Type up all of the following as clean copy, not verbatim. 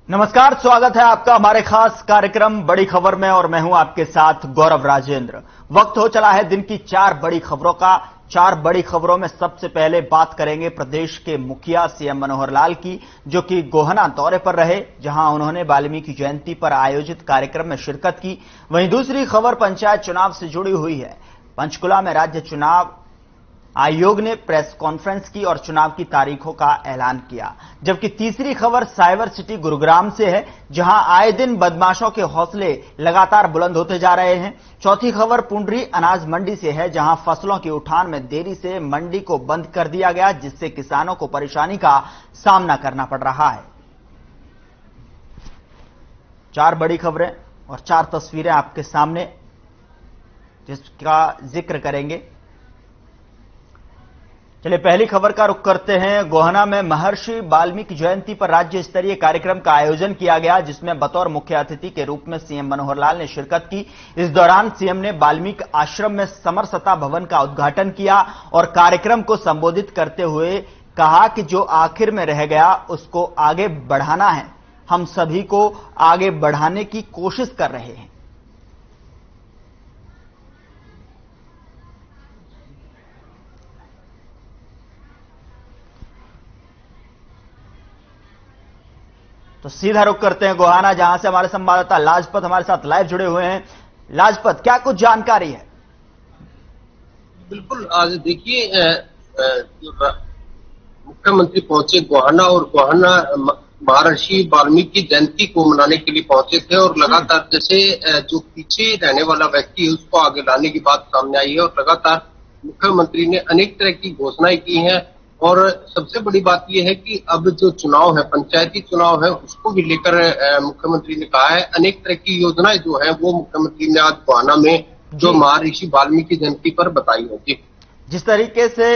नमस्कार, स्वागत है आपका हमारे खास कार्यक्रम बड़ी खबर में और मैं हूं आपके साथ गौरव राजेंद्र। वक्त हो चला है दिन की 4 बड़ी खबरों का। 4 बड़ी खबरों में सबसे पहले बात करेंगे प्रदेश के मुखिया सीएम मनोहर लाल की, जो कि गोहना दौरे पर रहे, जहां उन्होंने वाल्मीकि जयंती पर आयोजित कार्यक्रम में शिरकत की। वहीं दूसरी खबर पंचायत चुनाव से जुड़ी हुई है। पंचकुला में राज्य चुनाव आयोग ने प्रेस कॉन्फ्रेंस की और चुनाव की तारीखों का ऐलान किया। जबकि तीसरी खबर साइबर सिटी गुरुग्राम से है, जहां आए दिन बदमाशों के हौसले लगातार बुलंद होते जा रहे हैं। चौथी खबर पुंडरी अनाज मंडी से है, जहां फसलों की उठान में देरी से मंडी को बंद कर दिया गया, जिससे किसानों को परेशानी का सामना करना पड़ रहा है। 4 बड़ी खबरें और 4 तस्वीरें आपके सामने, जिसका जिक्र करेंगे। चलिए पहली खबर का रुख करते हैं। गोहना में महर्षि वाल्मीकि जयंती पर राज्य स्तरीय कार्यक्रम का आयोजन किया गया, जिसमें बतौर मुख्य अतिथि के रूप में सीएम मनोहर लाल ने शिरकत की। इस दौरान सीएम ने वाल्मीकि आश्रम में समरसता भवन का उद्घाटन किया और कार्यक्रम को संबोधित करते हुए कहा कि जो आखिर में रह गया उसको आगे बढ़ाना है। हम सभी को आगे बढ़ाने की कोशिश कर रहे हैं। तो सीधा रुख करते हैं गोहाना, जहां से हमारे संवाददाता लाजपत हमारे साथ लाइव जुड़े हुए हैं। लाजपत, क्या कुछ जानकारी है? बिल्कुल, आज देखिए मुख्यमंत्री पहुंचे गोहाना और गोहाना महर्षि वाल्मीकि जयंती को मनाने के लिए पहुंचे थे और लगातार जैसे जो पीछे रहने वाला व्यक्ति है उसको आगे लाने की बात सामने आई है और लगातार मुख्यमंत्री ने अनेक तरह की घोषणाएं की हैं। और सबसे बड़ी बात यह है कि अब जो चुनाव है, पंचायती चुनाव है, उसको भी लेकर मुख्यमंत्री ने कहा है अनेक तरह की योजनाएं जो है वो मुख्यमंत्री ने आज गोहाना में जो महर्षि वाल्मीकि जयंती पर बताई है। जिस तरीके से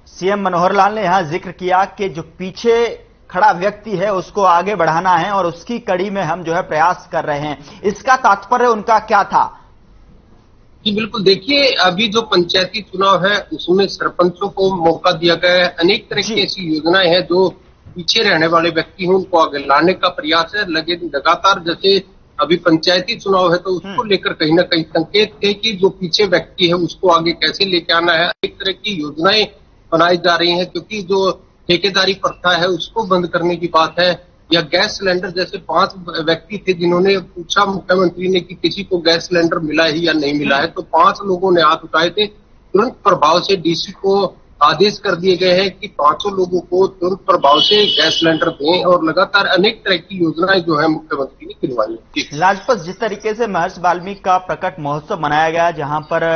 सीएम मनोहर लाल ने यहां जिक्र किया कि जो पीछे खड़ा व्यक्ति है उसको आगे बढ़ाना है और उसकी कड़ी में हम जो है प्रयास कर रहे हैं, इसका तात्पर्य उनका क्या था? जी बिल्कुल, देखिए अभी जो पंचायती चुनाव है उसमें सरपंचों को मौका दिया गया है। अनेक तरह की ऐसी योजनाएं हैं जो पीछे रहने वाले व्यक्ति हैं उनको आगे लाने का प्रयास है। लगातार जैसे अभी पंचायती चुनाव है तो उसको लेकर कहीं ना कहीं संकेत थे कि जो पीछे व्यक्ति है उसको आगे कैसे लेके आना है। अनेक तरह की योजनाएं बनाई जा रही हैं, क्योंकि जो ठेकेदारी प्रथा है उसको बंद करने की बात है। या गैस सिलेंडर, जैसे 5 व्यक्ति थे जिन्होंने पूछा मुख्यमंत्री ने कि किसी को गैस सिलेंडर मिला है या नहीं मिला है, तो 5 लोगों ने हाथ उठाए थे। तुरंत प्रभाव से डीसी को आदेश कर दिए गए हैं कि 5 लोगों को तुरंत प्रभाव से गैस सिलेंडर दें और लगातार अनेक तरह की योजनाएं जो है मुख्यमंत्री ने करवाई। लाजपत, जिस तरीके से महर्षि वाल्मीकि का प्रकट महोत्सव मनाया गया, जहां पर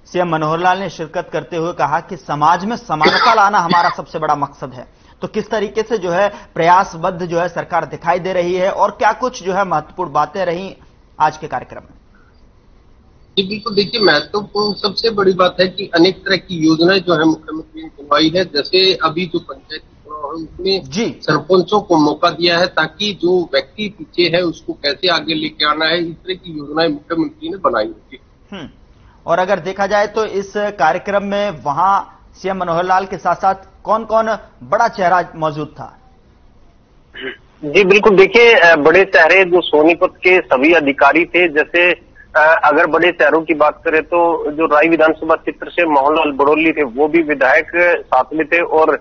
सीएम मनोहर लाल ने शिरकत करते हुए कहा कि समाज में समानता लाना हमारा सबसे बड़ा मकसद है, तो किस तरीके से जो है प्रयासबद्ध जो है सरकार दिखाई दे रही है और क्या कुछ जो है महत्वपूर्ण बातें रही आज के कार्यक्रम में? जी बिल्कुल, देखिए महत्वपूर्ण सबसे बड़ी बात है कि अनेक तरह की योजनाएं जो है मुख्यमंत्री ने करवाई है। जैसे अभी जो पंचायती चुनाव है उसमें सरपंचों को मौका दिया है ताकि जो व्यक्ति पीछे है उसको कैसे आगे लेके आना है, इस तरह की योजनाएं मुख्यमंत्री ने बनाई है। और अगर देखा जाए तो इस कार्यक्रम में वहां सीएम मनोहर लाल के साथ साथ कौन कौन बड़ा चेहरा मौजूद था? जी बिल्कुल, देखिए बड़े चेहरे जो सोनीपत के सभी अधिकारी थे। जैसे अगर बड़े चेहरों की बात करें तो जो राय विधानसभा क्षेत्र से मोहनलाल बड़ोली थे वो भी विधायक साथ में थे और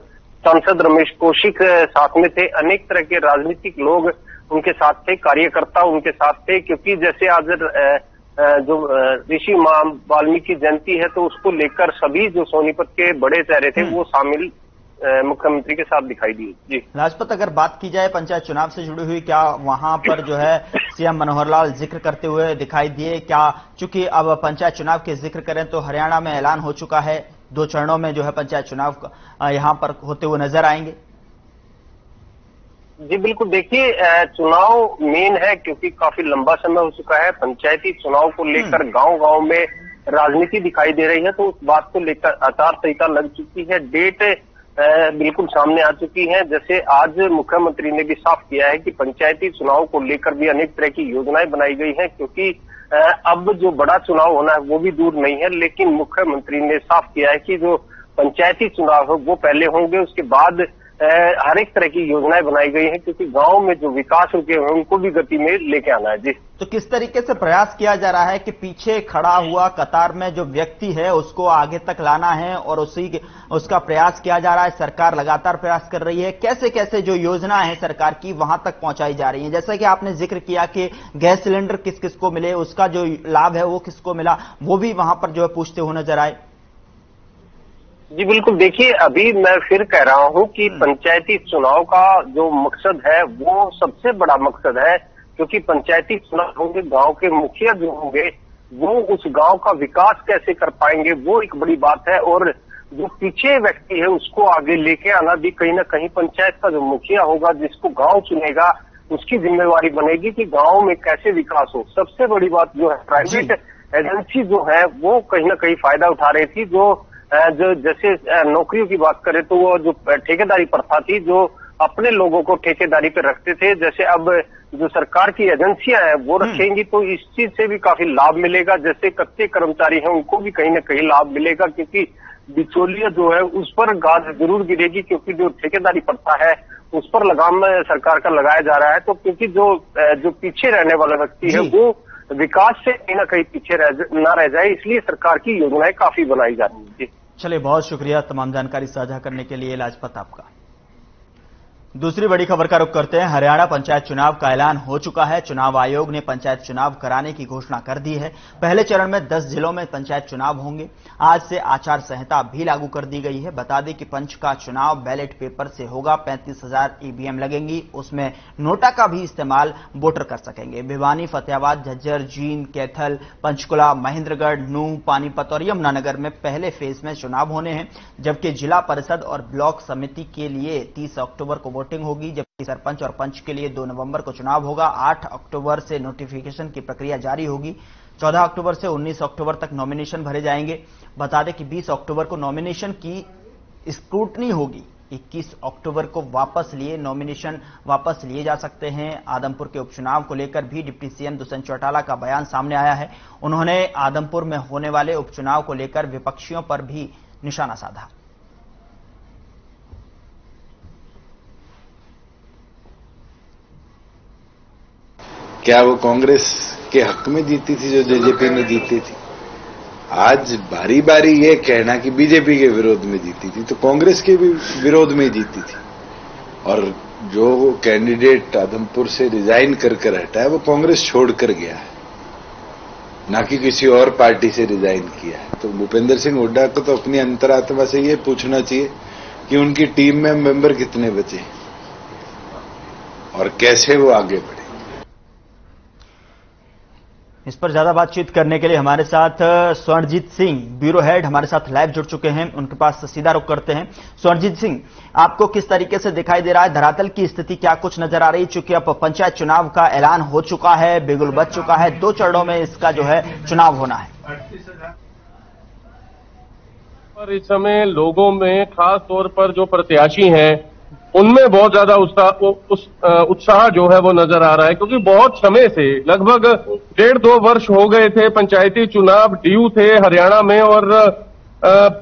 सांसद रमेश कौशिक साथ में थे। अनेक तरह के राजनीतिक लोग उनके साथ थे, कार्यकर्ता उनके साथ थे, क्योंकि जैसे आज जो ऋषि वाल्मीकि जयंती है तो उसको लेकर सभी जो सोनीपत के बड़े चेहरे थे वो शामिल मुख्यमंत्री के साथ दिखाई दिए। जी लाजपत, अगर बात की जाए पंचायत चुनाव से जुड़ी हुई, क्या वहां पर जो है सीएम मनोहर लाल जिक्र करते हुए दिखाई दिए? क्या चूंकि अब पंचायत चुनाव के जिक्र करें तो हरियाणा में ऐलान हो चुका है, 2 चरणों में जो है पंचायत चुनाव यहां पर होते हुए नजर आएंगे? जी बिल्कुल, देखिए चुनाव मेन है क्योंकि काफी लंबा समय हो चुका है। पंचायती चुनाव को लेकर गांव-गांव में राजनीति दिखाई दे रही है, तो उस बात को लेकर आचार संहिता लग चुकी है, डेट बिल्कुल सामने आ चुकी है। जैसे आज मुख्यमंत्री ने भी साफ किया है कि पंचायती चुनाव को लेकर भी अनेक तरह की योजनाएं बनाई गई हैं, क्योंकि अब जो बड़ा चुनाव होना है वो भी दूर नहीं है। लेकिन मुख्यमंत्री ने साफ किया है कि जो पंचायती चुनाव है वो पहले होंगे, उसके बाद हर एक तरह की योजनाएं बनाई गई हैं, क्योंकि गांव में जो विकास रुके हुए हैं उनको भी गति में लेके आना है। जी, तो किस तरीके से प्रयास किया जा रहा है कि पीछे खड़ा हुआ कतार में जो व्यक्ति है उसको आगे तक लाना है और उसका प्रयास किया जा रहा है? सरकार लगातार प्रयास कर रही है। कैसे कैसे जो योजना है सरकार की वहां तक पहुंचाई जा रही है? जैसा कि आपने जिक्र किया कि गैस सिलेंडर किस किस को मिले, उसका जो लाभ है वो किसको मिला, वो भी वहां पर जो है पूछते हुए नजर आए। जी बिल्कुल, देखिए अभी मैं फिर कह रहा हूं कि पंचायती चुनाव का जो मकसद है वो सबसे बड़ा मकसद है, क्योंकि पंचायती चुनाव होंगे, गांव के मुखिया जो होंगे वो उस गांव का विकास कैसे कर पाएंगे वो एक बड़ी बात है, और जो पीछे व्यक्ति है उसको आगे लेके आना भी कहीं ना कहीं पंचायत का जो मुखिया होगा, जिसको गांव चुनेगा, उसकी जिम्मेवारी बनेगी कि गांव में कैसे विकास हो। सबसे बड़ी बात जो है प्राइवेट एजेंसी जो है वो कहीं ना कहीं फायदा उठा रही थी। जो जैसे नौकरियों की बात करें तो वो जो ठेकेदारी प्रथा थी, जो अपने लोगों को ठेकेदारी पे रखते थे, जैसे अब जो सरकार की एजेंसियां हैं वो रखेंगी तो इस चीज से भी काफी लाभ मिलेगा। जैसे कच्चे कर्मचारी हैं उनको भी कहीं ना कहीं लाभ मिलेगा, क्योंकि बिचौलिया जो है उस पर गाज जरूर गिरेगी, क्योंकि जो ठेकेदारी प्रथा है उस पर लगाम सरकार का लगाया जा रहा है। तो क्योंकि जो पीछे रहने वाला व्यक्ति है वो विकास से कहीं ना कहीं पीछे ना रह जाए, इसलिए सरकार की योजनाएं काफी बनाई जा रही है। चलिए, बहुत शुक्रिया तमाम जानकारी साझा करने के लिए लाजपत आपका। दूसरी बड़ी खबर का रुख करते हैं। हरियाणा पंचायत चुनाव का ऐलान हो चुका है। चुनाव आयोग ने पंचायत चुनाव कराने की घोषणा कर दी है। पहले चरण में 10 जिलों में पंचायत चुनाव होंगे। आज से आचार संहिता भी लागू कर दी गई है। बता दें कि पंच का चुनाव बैलेट पेपर से होगा। 35,000 ईवीएम लगेंगी, उसमें नोटा का भी इस्तेमाल वोटर कर सकेंगे। भिवानी, फतेहाबाद, झज्जर, जींद, कैथल, पंचकुला, महेंद्रगढ़, नूंह, पानीपत और यमुनानगर में पहले फेज में चुनाव होने हैं, जबकि जिला परिषद और ब्लॉक समिति के लिए 30 अक्टूबर को वोटिंग होगी, जबकि सरपंच और पंच के लिए 2 नवंबर को चुनाव होगा। 8 अक्टूबर से नोटिफिकेशन की प्रक्रिया जारी होगी। 14 अक्टूबर से 19 अक्टूबर तक नॉमिनेशन भरे जाएंगे। बता दें कि 20 अक्टूबर को नॉमिनेशन की स्क्रूटनी होगी। 21 अक्टूबर को नॉमिनेशन वापस लिए जा सकते हैं। आदमपुर के उपचुनाव को लेकर भी डिप्टी सीएम दुष्यंत चौटाला का बयान सामने आया है। उन्होंने आदमपुर में होने वाले उपचुनाव को लेकर विपक्षियों पर भी निशाना साधा। क्या वो कांग्रेस के हक में जीती थी जो जेजेपी में जीती थी? आज बारी बारी ये कहना कि बीजेपी के विरोध में जीती थी, तो कांग्रेस के भी विरोध में जीती थी। और जो कैंडिडेट आदमपुर से रिजाइन कर हटा है वो कांग्रेस छोड़कर गया है, ना कि किसी और पार्टी से रिजाइन किया है। तो भूपेंद्र सिंह हुड्डा को तो अपनी अंतरात्मा से ये पूछना चाहिए कि उनकी टीम में मेंबर कितने बचे और कैसे वो आगे बढ़े। इस पर ज्यादा बातचीत करने के लिए हमारे साथ स्वर्णजीत सिंह, ब्यूरो हेड, हमारे साथ लाइव जुड़ चुके हैं। उनके पास सीधा रुख करते हैं। स्वर्णजीत सिंह, आपको किस तरीके से दिखाई दे रहा है धरातल की स्थिति, क्या कुछ नजर आ रही है? चूंकि अब पंचायत चुनाव का ऐलान हो चुका है, बिगुल बच चुका है, 2 चरणों में इसका जो है चुनाव होना है। पर इस समय लोगों में खास तौर पर जो प्रत्याशी हैं उनमें बहुत ज्यादा उत्साह जो है वो नजर आ रहा है, क्योंकि बहुत समय से लगभग 1.5-2 वर्ष हो गए थे पंचायती चुनाव ड्यू थे हरियाणा में, और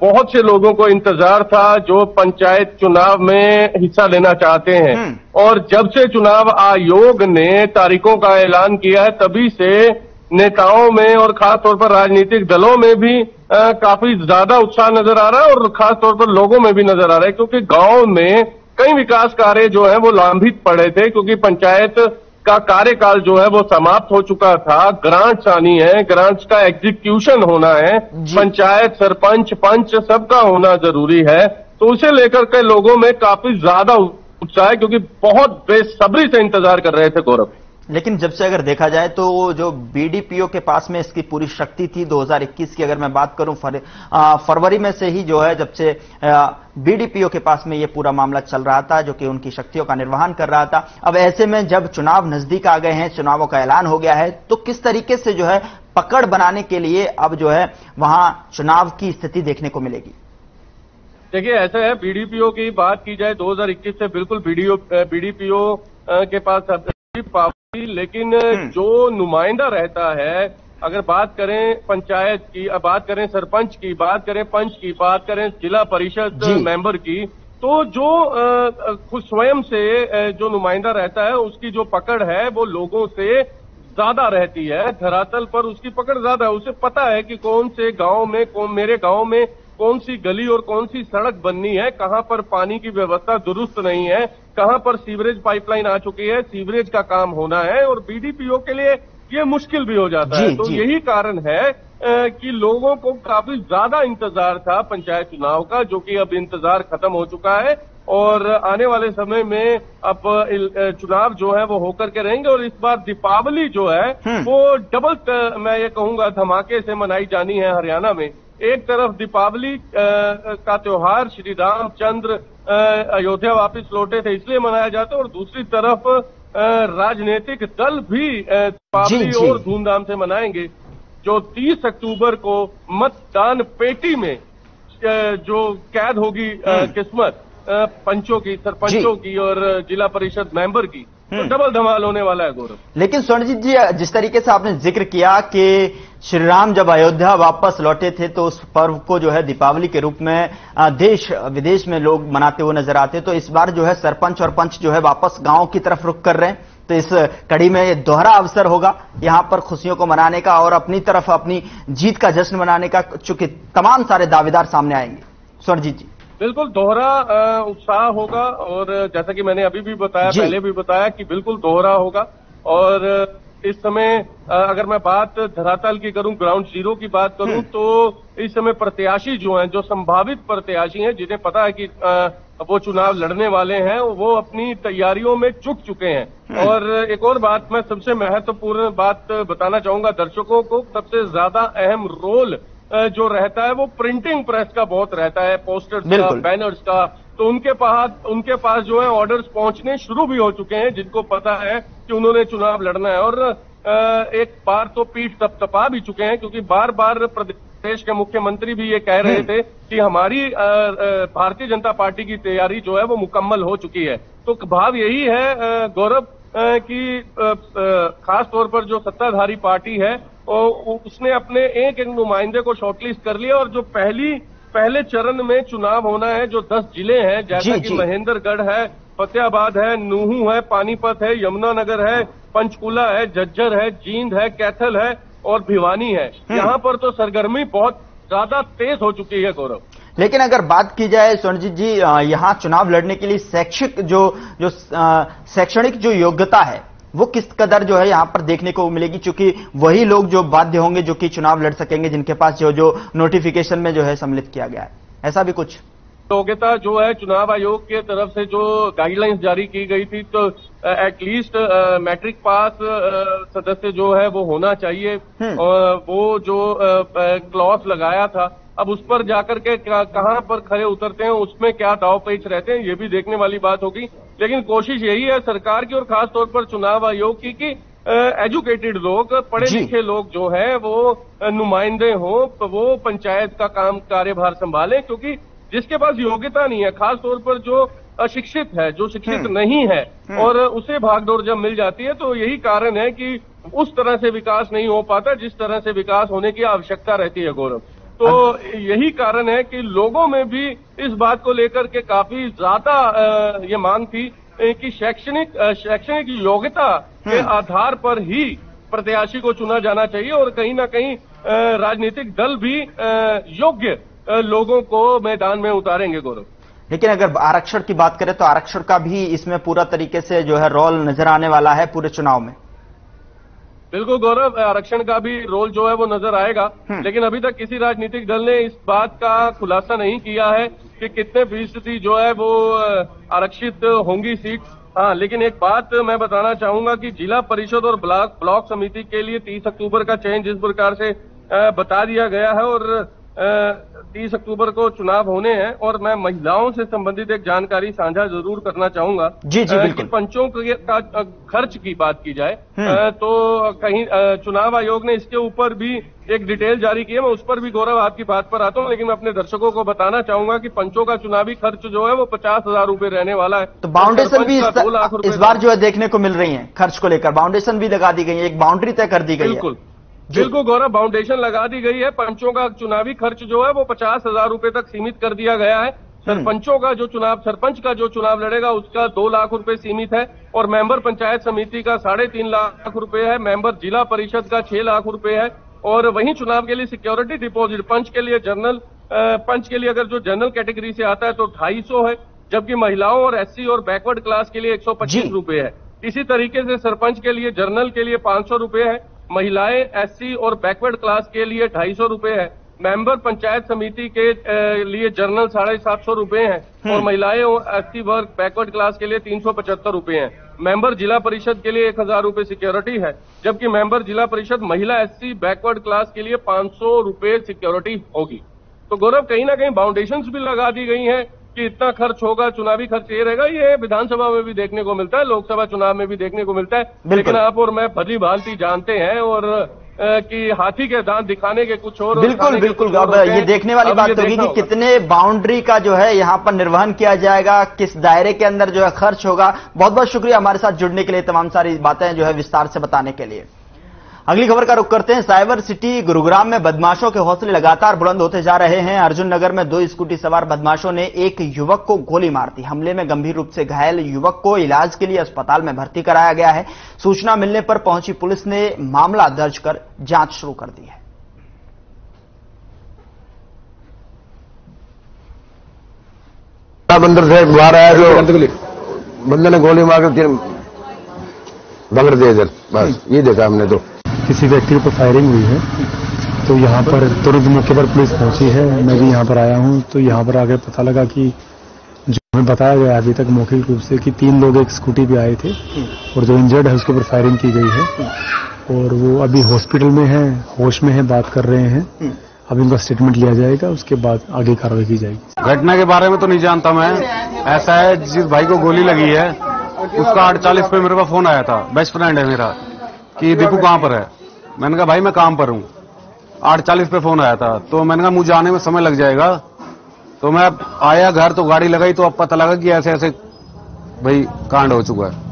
बहुत से लोगों को इंतजार था जो पंचायत चुनाव में हिस्सा लेना चाहते हैं। और जब से चुनाव आयोग ने तारीखों का ऐलान किया है तभी से नेताओं में और खास तौर पर राजनीतिक दलों में भी काफी ज्यादा उत्साह नजर आ रहा है, और खास तौर पर लोगों में भी नजर आ रहा है, क्योंकि गांव में कई विकास कार्य जो है वो लांभित पड़े थे, क्योंकि पंचायत का कार्यकाल जो है वो समाप्त हो चुका था। ग्रांट्स आनी है, ग्रांट्स का एग्जीक्यूशन होना है, पंचायत सरपंच पंच सबका होना जरूरी है। तो उसे लेकर के लोगों में काफी ज्यादा उत्साह है, क्योंकि बहुत बेसब्री से इंतजार कर रहे थे गौरव। लेकिन जब से अगर देखा जाए तो जो बीडीपीओ के पास में इसकी पूरी शक्ति थी 2021 की, अगर मैं बात करूं फरवरी में से ही जो है जब से बीडीपीओ के पास में ये पूरा मामला चल रहा था, जो कि उनकी शक्तियों का निर्वहन कर रहा था। अब ऐसे में जब चुनाव नजदीक आ गए हैं, चुनावों का ऐलान हो गया है, तो किस तरीके से जो है पकड़ बनाने के लिए अब जो है वहां चुनाव की स्थिति देखने को मिलेगी? देखिए, ऐसा है, बीडीपीओ की बात की जाए 2021 से बिल्कुल बीडीपीओ के पास पावर, लेकिन जो नुमाइंदा रहता है, अगर बात करें पंचायत की, बात करें सरपंच की, बात करें पंच की, बात करें जिला परिषद मेंबर की, तो जो खुद स्वयं से जो नुमाइंदा रहता है उसकी जो पकड़ है वो लोगों से ज्यादा रहती है, धरातल पर उसकी पकड़ ज्यादा है। उसे पता है कि कौन से गांव में मेरे गांव में कौन सी गली और कौन सी सड़क बननी है, कहां पर पानी की व्यवस्था दुरुस्त नहीं है, कहां पर सीवरेज पाइपलाइन आ चुकी है, सीवरेज का काम होना है, और बीडीपीओ के लिए ये मुश्किल भी हो जाता है। तो यही कारण है कि लोगों को काफी ज्यादा इंतजार था पंचायत चुनाव का, जो कि अब इंतजार खत्म हो चुका है और आने वाले समय में अब चुनाव जो है वो होकर के रहेंगे। और इस बार दीपावली जो है वो डबल मैं ये कहूंगा धमाके से मनाई जानी है हरियाणा में। एक तरफ दीपावली का त्योहार श्री रामचंद्र अयोध्या वापस लौटे थे इसलिए मनाया जाता है, और दूसरी तरफ राजनीतिक दल भी दीपावली और धूमधाम से मनाएंगे। जो 30 अक्टूबर को मतदान पेटी में जो कैद होगी किस्मत पंचों की, सरपंचों की और जिला परिषद मेंबर की, तो डबल धमाल होने वाला है गौरव। लेकिन स्वर्णजीत जी, जिस तरीके से आपने जिक्र किया कि श्री राम जब अयोध्या वापस लौटे थे तो उस पर्व को जो है दीपावली के रूप में देश विदेश में लोग मनाते हुए नजर आते, तो इस बार जो है सरपंच और पंच जो है वापस गांव की तरफ रुख कर रहे हैं, तो इस कड़ी में दोहरा अवसर होगा यहां पर खुशियों को मनाने का और अपनी तरफ अपनी जीत का जश्न मनाने का, चूंकि तमाम सारे दावेदार सामने आएंगे। स्वर्णजीत जी, बिल्कुल दोहरा उत्साह होगा, और जैसा कि मैंने अभी भी बताया, पहले भी बताया कि बिल्कुल दोहरा होगा। और इस समय अगर मैं बात धरातल की करूं, ग्राउंड जीरो की बात करूं, तो इस समय प्रत्याशी जो हैं, जो संभावित प्रत्याशी हैं, जिन्हें पता है कि वो चुनाव लड़ने वाले हैं, वो अपनी तैयारियों में जुट चुके हैं। और एक और बात, मैं सबसे महत्वपूर्ण बात बताना चाहूंगा दर्शकों को, सबसे ज्यादा अहम रोल जो रहता है वो प्रिंटिंग प्रेस का बहुत रहता है, पोस्टर्स का, बैनर्स का। तो उनके पास जो है ऑर्डर्स पहुंचने शुरू भी हो चुके हैं, जिनको पता है कि उन्होंने चुनाव लड़ना है। और एक बार तो पीठ तपतपा भी चुके हैं, क्योंकि बार बार प्रदेश के मुख्यमंत्री भी ये कह रहे थे कि हमारी भारतीय जनता पार्टी की तैयारी जो है वो मुकम्मल हो चुकी है। तो भाव यही है गौरव कि खास तौर पर जो सत्ताधारी पार्टी है उसने अपने एक नुमाइंदे को शॉर्टलिस्ट कर लिया, और जो पहले चरण में चुनाव होना है, जो 10 जिले हैं, जैसा कि महेंद्रगढ़ है, फतेहाबाद है, नूहू है, पानीपत है, यमुनानगर है, पंचकुला है, झज्जर है, जींद है, कैथल है और भिवानी है, यहाँ पर तो सरगर्मी बहुत ज्यादा तेज हो चुकी है गौरव। लेकिन अगर बात की जाए स्वर्णजीत जी, यहाँ चुनाव लड़ने के लिए शैक्षणिक जो योग्यता है वो किस कदर जो है यहाँ पर देखने को मिलेगी, क्योंकि वही लोग जो बाध्य होंगे जो कि चुनाव लड़ सकेंगे, जिनके पास जो नोटिफिकेशन में जो है सम्मिलित किया गया है, ऐसा भी कुछ योग्यता जो है चुनाव आयोग के तरफ से जो गाइडलाइंस जारी की गई थी, तो एटलीस्ट मैट्रिक पास सदस्य जो है वो होना चाहिए। और वो जो क्लॉज लगाया था, अब उस पर जाकर के कहां पर खरे उतरते हैं, उसमें क्या दाव पेच रहते हैं, ये भी देखने वाली बात होगी। लेकिन कोशिश यही है सरकार की और खास तौर पर चुनाव आयोग की कि एजुकेटेड लोग, पढ़े लिखे लोग जो है वो नुमाइंदे हों, तो वो पंचायत का काम कार्यभार संभालें, क्योंकि जिसके पास योग्यता नहीं है, खास तौर पर जो अशिक्षित है, जो शिक्षित नहीं है, और उसे भागदौड़ जब मिल जाती है, तो यही कारण है कि उस तरह से विकास नहीं हो पाता जिस तरह से विकास होने की आवश्यकता रहती है गौरव। तो यही कारण है कि लोगों में भी इस बात को लेकर के काफी ज्यादा ये मांग थी कि शैक्षणिक योग्यता के आधार पर ही प्रत्याशी को चुना जाना चाहिए, और कहीं ना कहीं राजनीतिक दल भी योग्य लोगों को मैदान में उतारेंगे गौरव। लेकिन अगर आरक्षण की बात करें तो आरक्षण का भी इसमें पूरा तरीके से जो है रोल नजर आने वाला है पूरे चुनाव में। बिल्कुल गौरव, आरक्षण का भी रोल जो है वो नजर आएगा, लेकिन अभी तक किसी राजनीतिक दल ने इस बात का खुलासा नहीं किया है कि कितने फीसदी जो है वो आरक्षित होंगी सीट। हाँ, लेकिन एक बात मैं बताना चाहूंगा कि जिला परिषद और ब्लॉक समिति के लिए 30 अक्टूबर का चयन जिस प्रकार से बता दिया गया है, और 30 अक्टूबर को चुनाव होने हैं, और मैं महिलाओं से संबंधित एक जानकारी साझा जरूर करना चाहूंगा कि पंचों का खर्च की बात की जाए तो कहीं चुनाव आयोग ने इसके ऊपर भी एक डिटेल जारी की है। मैं उस पर भी गौरव आपकी बात पर आता हूं, लेकिन मैं अपने दर्शकों को बताना चाहूंगा कि पंचों का चुनावी खर्च जो है वो 50,000 रुपए रहने वाला है। तो बाउंडेशन भी 2 लाख रुपए इस बार जो है देखने को मिल रही है, खर्च को लेकर बाउंडेशन भी लगा दी गई है, एक बाउंड्री तय कर दी गई है। बिल्कुल गौरव, बाउंडेशन लगा दी गई है। पंचों का चुनावी खर्च जो है वो 50,000 रुपए तक सीमित कर दिया गया है, सरपंचों का जो चुनाव, सरपंच का जो चुनाव लड़ेगा उसका 2 लाख रुपए सीमित है और मेंबर पंचायत समिति का 3.5 लाख रुपए है, मेंबर जिला परिषद का 6 लाख रुपए है। और वहीं चुनाव के लिए सिक्योरिटी डिपॉजिट पंच के लिए पंच के लिए अगर जो जनरल कैटेगरी से आता है तो 250 है, जबकि महिलाओं और एससी और बैकवर्ड क्लास के लिए 125 रुपए है। इसी तरीके से सरपंच के लिए जनरल के लिए 500 रुपए है, महिलाएं एससी और बैकवर्ड क्लास के लिए 250 रुपए है, मेंबर पंचायत समिति के लिए जनरल 750 रुपए हैं और महिलाएं और एससी वर्ग बैकवर्ड क्लास के लिए 375 रुपए हैं। मेंबर जिला परिषद के लिए 1000 रुपए सिक्योरिटी है, जबकि मेंबर जिला परिषद महिला एससी बैकवर्ड क्लास के लिए 500 रुपए सिक्योरिटी होगी। तो गौरव, कहीं ना कहीं बाउंडेशंस भी लगा दी गई हैं कि इतना खर्च होगा, चुनावी खर्च ये रहेगा। ये विधानसभा में भी देखने को मिलता है, लोकसभा चुनाव में भी देखने को मिलता है, लेकिन आप और मैं भली भांति जानते हैं और कि हाथी के दांत दिखाने के कुछ और। बिल्कुल। अब ये देखने वाली बात होगी कि कितने बाउंड्री का जो है यहाँ पर निर्वहन किया जाएगा, किस दायरे के अंदर जो है खर्च होगा। बहुत बहुत शुक्रिया हमारे साथ जुड़ने के लिए, तमाम सारी बातें जो है विस्तार से बताने के लिए। अगली खबर का रुख करते हैं। साइबर सिटी गुरुग्राम में बदमाशों के हौसले लगातार बुलंद होते जा रहे हैं। अर्जुन नगर में 2 स्कूटी सवार बदमाशों ने एक युवक को गोली मार दी। हमले में गंभीर रूप से घायल युवक को इलाज के लिए अस्पताल में भर्ती कराया गया है। सूचना मिलने पर पहुंची पुलिस ने मामला दर्ज कर जांच शुरू कर दी है। बंदर से बाहर आया जो बंदे ने गोली मारकर बंगर दे इधर, बस ये देखा हमने। तो किसी व्यक्ति पर फायरिंग हुई है, तो यहाँ पर तुरंत मौके पर पुलिस पहुंची है। मैं भी यहाँ पर आया हूँ, तो यहाँ पर आकर पता लगा कि जो हमें बताया गया अभी तक मौखिक रूप से कि 3 लोग एक स्कूटी पे आए थे और जो इंजर्ड है उसके ऊपर फायरिंग की गई है और वो अभी हॉस्पिटल में है, होश में है, बात कर रहे हैं। अब इनका स्टेटमेंट लिया जाएगा, उसके बाद आगे कार्रवाई की जाएगी। घटना के बारे में तो नहीं जानता मैं। ऐसा है, जिस भाई को गोली लगी है उसका 8:40 पे मेरे पास फोन आया था, बेस्ट फ्रेंड है मेरा, कि दीपू कहां पर है। मैंने कहा भाई मैं काम पर हूं। 8:40 पे फोन आया था, तो मैंने कहा मुझे आने में समय लग जाएगा। तो मैं आया घर, तो गाड़ी लगाई, तो अब पता लगा कि ऐसे ऐसे भाई कांड हो चुका है।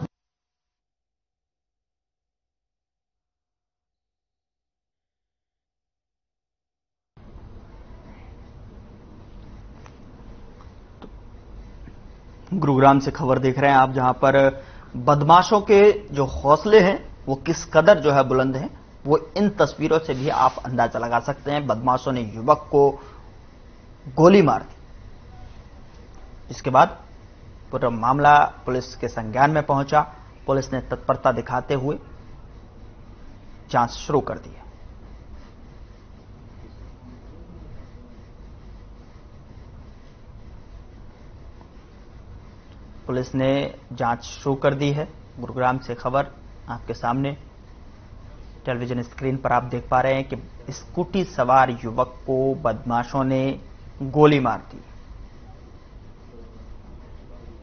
गुरुग्राम से खबर देख रहे हैं आप, जहां पर बदमाशों के जो हौसले हैं वो किस कदर जो है बुलंद हैं, वो इन तस्वीरों से भी आप अंदाजा लगा सकते हैं। बदमाशों ने युवक को गोली मार दी। इसके बाद पूरा मामला पुलिस के संज्ञान में पहुंचा। पुलिस ने तत्परता दिखाते हुए जांच शुरू कर दी है। पुलिस ने जांच शुरू कर दी है। गुरुग्राम से खबर आपके सामने टेलीविजन स्क्रीन पर आप देख पा रहे हैं कि स्कूटी सवार युवक को बदमाशों ने गोली मार दी,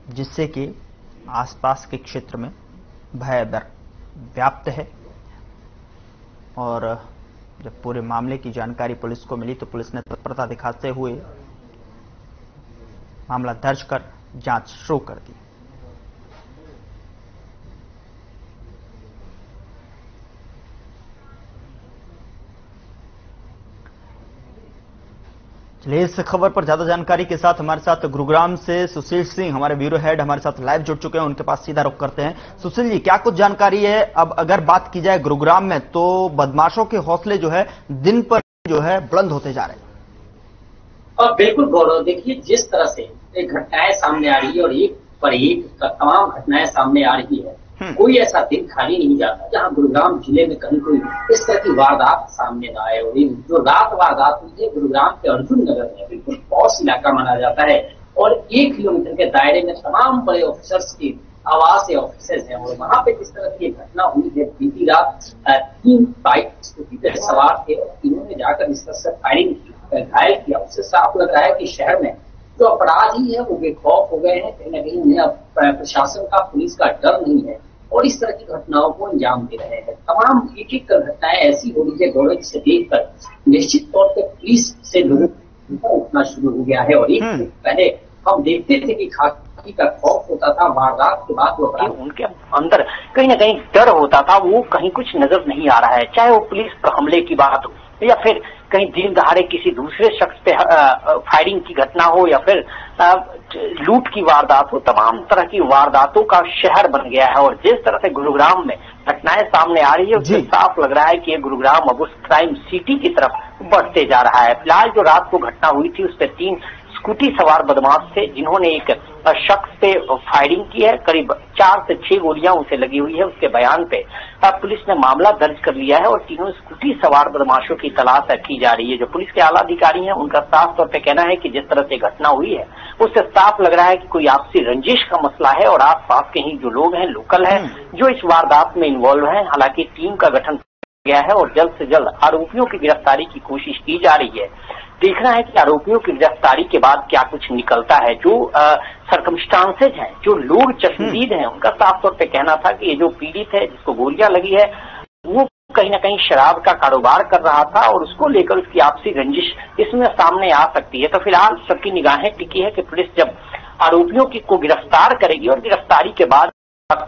जिससे कि आसपास के क्षेत्र में भय व्याप्त है। और जब पूरे मामले की जानकारी पुलिस को मिली तो पुलिस ने तत्परता दिखाते हुए मामला दर्ज कर जांच शुरू कर दी। चलिए इस खबर पर ज्यादा जानकारी के साथ हमारे साथ गुरुग्राम से सुशील सिंह हमारे ब्यूरो हेड हमारे साथ लाइव जुड़ चुके हैं। उनके पास सीधा रुख करते हैं। सुशील जी, क्या कुछ जानकारी है? अब अगर बात की जाए गुरुग्राम में, तो बदमाशों के हौसले जो है दिन पर जो है बुलंद होते जा रहे हैं। और बिल्कुल गौरव, देखिए जिस तरह से घटनाएं सामने आ रही है और एक पर एक तमाम घटनाएं सामने आ रही है, कोई ऐसा दिन खाली नहीं जाता जहां गुरुग्राम जिले में कहीं कोई इस तरह की वारदात सामने न आए। और जो रात वारदात हुई है गुरुग्राम के अर्जुन नगर में, बिल्कुल पॉश इलाका माना जाता है और 1 किलोमीटर के दायरे में तमाम बड़े ऑफिसर्स की आवास या ऑफिसेज हैं। और वहां पे जिस तरह की घटना हुई है, बीती रात 3 बाइक स्कूटी पे सवार थे और तीनों ने जाकर इस तरह से फायरिंग की, घायल किया। उससे साफ लग रहा है कि शहर में जो अपराधी है वो बेखौफ हो गए हैं। कहीं ना कहीं उन्हें अब प्रशासन का, पुलिस का डर नहीं है और इस तरह की घटनाओं को अंजाम दे रहे हैं। तमाम एक घटनाएं ऐसी हो रही है गौरव, से देखकर निश्चित तौर पर पुलिस से लोगों को उठना शुरू हो गया है। और एक पहले हम देखते थे कि खाकी का खौफ होता था, वारदात के बाद वो उनके अंदर कहीं ना कहीं डर होता था, वो कहीं कुछ नजर नहीं आ रहा है। चाहे वो पुलिस पर हमले की बात हो या फिर कहीं दिन दहाड़े किसी दूसरे शख्स पे फायरिंग की घटना हो या फिर लूट की वारदात हो, तमाम तरह की वारदातों का शहर बन गया है। और जिस तरह से गुरुग्राम में घटनाएं सामने आ रही है उससे साफ लग रहा है कि ये गुरुग्राम अब उस क्राइम सिटी की तरफ बढ़ते जा रहा है। फिलहाल जो रात को घटना हुई थी उस पर 3 स्कूटी सवार बदमाश थे जिन्होंने एक शख्स पे फायरिंग की है। करीब 4 से 6 गोलियां उसे लगी हुई है। उसके बयान पे पुलिस ने मामला दर्ज कर लिया है और तीनों स्कूटी सवार बदमाशों की तलाश की जा रही है। जो पुलिस के आला अधिकारी हैं उनका साफ तौर पे कहना है कि जिस तरह से घटना हुई है उससे साफ लग रहा है कि कोई आपसी रंजिश का मसला है और आसपास के ही जो लोग हैं, लोकल हैं, जो इस वारदात में इन्वॉल्व हैं। हालांकि टीम का गठन गया है और जल्द से जल्द आरोपियों की गिरफ्तारी की कोशिश की जा रही है। देखना है कि आरोपियों की गिरफ्तारी के बाद क्या कुछ निकलता है। जो सर्कमस्टांसेज हैं, जो लोग चश्मदीद हैं, उनका साफ तौर पे कहना था कि ये जो पीड़ित है जिसको गोलियां लगी है वो कहीं ना कहीं शराब का कारोबार कर रहा था और उसको लेकर उसकी आपसी रंजिश इसमें सामने आ सकती है। तो फिलहाल सबकी निगाहें टिकी है कि पुलिस जब आरोपियों को गिरफ्तार करेगी और गिरफ्तारी के बाद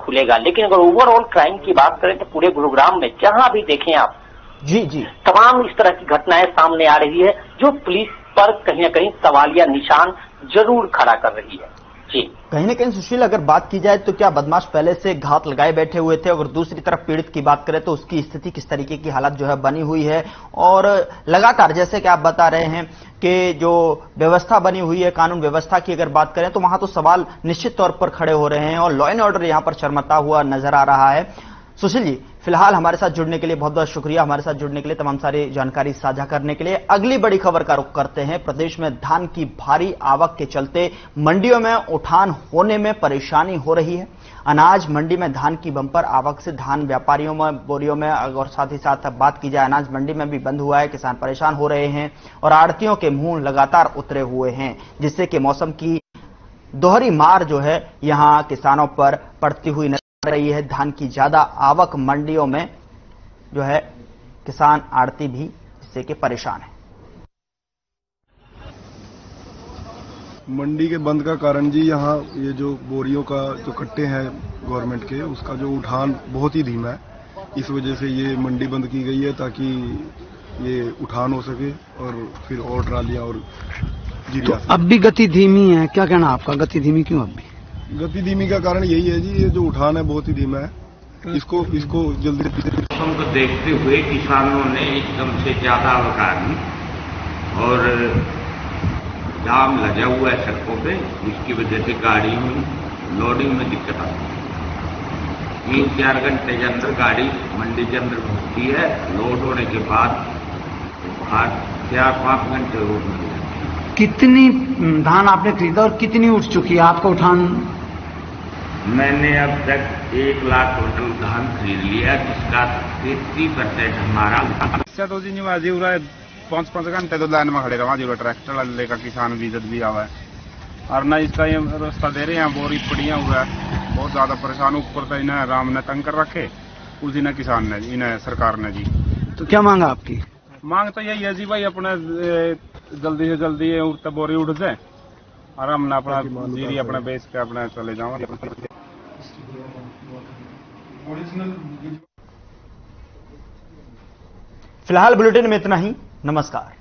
खुलेगा। लेकिन अगर ओवरऑल क्राइम की बात करें तो पूरे गुरुग्राम में जहां भी देखें आप जी तमाम इस तरह की घटनाएं सामने आ रही है जो पुलिस पर कहीं ना कहीं सवालिया निशान जरूर खड़ा कर रही है। जी, कहीं ना कहीं सुशील अगर बात की जाए तो क्या बदमाश पहले से घात लगाए बैठे हुए थे? अगर दूसरी तरफ पीड़ित की बात करें तो उसकी स्थिति किस तरीके की हालत जो है बनी हुई है? और लगातार जैसे कि आप बता रहे हैं कि जो व्यवस्था बनी हुई है, कानून व्यवस्था की अगर बात करें तो वहां तो सवाल निश्चित तौर पर खड़े हो रहे हैं और लॉ एंड ऑर्डर यहां पर शर्मता हुआ नजर आ रहा है। सुशील जी, फिलहाल हमारे साथ जुड़ने के लिए बहुत बहुत शुक्रिया, हमारे साथ जुड़ने के लिए, तमाम सारी जानकारी साझा करने के लिए। अगली बड़ी खबर का रुख करते हैं। प्रदेश में धान की भारी आवक के चलते मंडियों में उठान होने में परेशानी हो रही है। अनाज मंडी में धान की बंपर आवक से धान व्यापारियों में, बोरियों में और साथ ही साथ बात की जाए अनाज मंडी में भी बंद हुआ है। किसान परेशान हो रहे हैं और आड़तियों के मुंह लगातार उतरे हुए हैं, जिससे कि मौसम की दोहरी मार जो है यहां किसानों पर पड़ती हुई रही है। धान की ज्यादा आवक मंडियों में जो है किसान आड़ती भी इससे के परेशान है। मंडी के बंद का कारण जी यहाँ ये जो बोरियों का जो कट्टे हैं गवर्नमेंट के, उसका जो उठान बहुत ही धीमा है। इस वजह से ये मंडी बंद की गई है ताकि ये उठान हो सके और फिर और ट्रालियां और तो अब भी गति धीमी है, क्या कहना आपका? गति धीमी क्यों? अब भी गति धीमी का कारण यही है जी, ये जो उठान है बहुत ही धीमा है। इसको जल्दी मौसम को देखते हुए किसानों ने एकदम से ज्यादा अवकाश और जाम लगा हुआ है सड़कों पे, जिसकी वजह से गाड़ियों में लोडिंग में दिक्कत आती है। 3-4 घंटे के अंदर गाड़ी मंडी के अंदर घुसती है, लोड होने के बाद 4-5 घंटे रोड में। कितनी धान आपने खरीदा और कितनी उठ चुकी है आपका उठान? मैंने अब तक 1 लाख क्विंटल धान खरीद लिया, जिसका 30% हमारा। इससे तो जी निवाजी हो रहा है, 5-5 घंटे तो लाइन में खड़े रहा जी, ट्रैक्टर लेकर किसान भी इज्जत भी आवा है और न इसका ये रास्ता दे रहे हैं। बोरी पड़िया हुआ है, बहुत ज्यादा परेशान। ऊपर तो इन्हें राम ने तंग कर रखे, उसी ने किसान ने, इन्हें सरकार ने जी। तो क्या मांगा आपकी? मांग तो यही है जी भाई, अपने जल्दी से जल्दी उठते बोरी उठ जाए और हमने अपना जीरी अपने बेच के अपने चले जाओ। फिलहाल बुलेटिन में इतना ही। नमस्कार।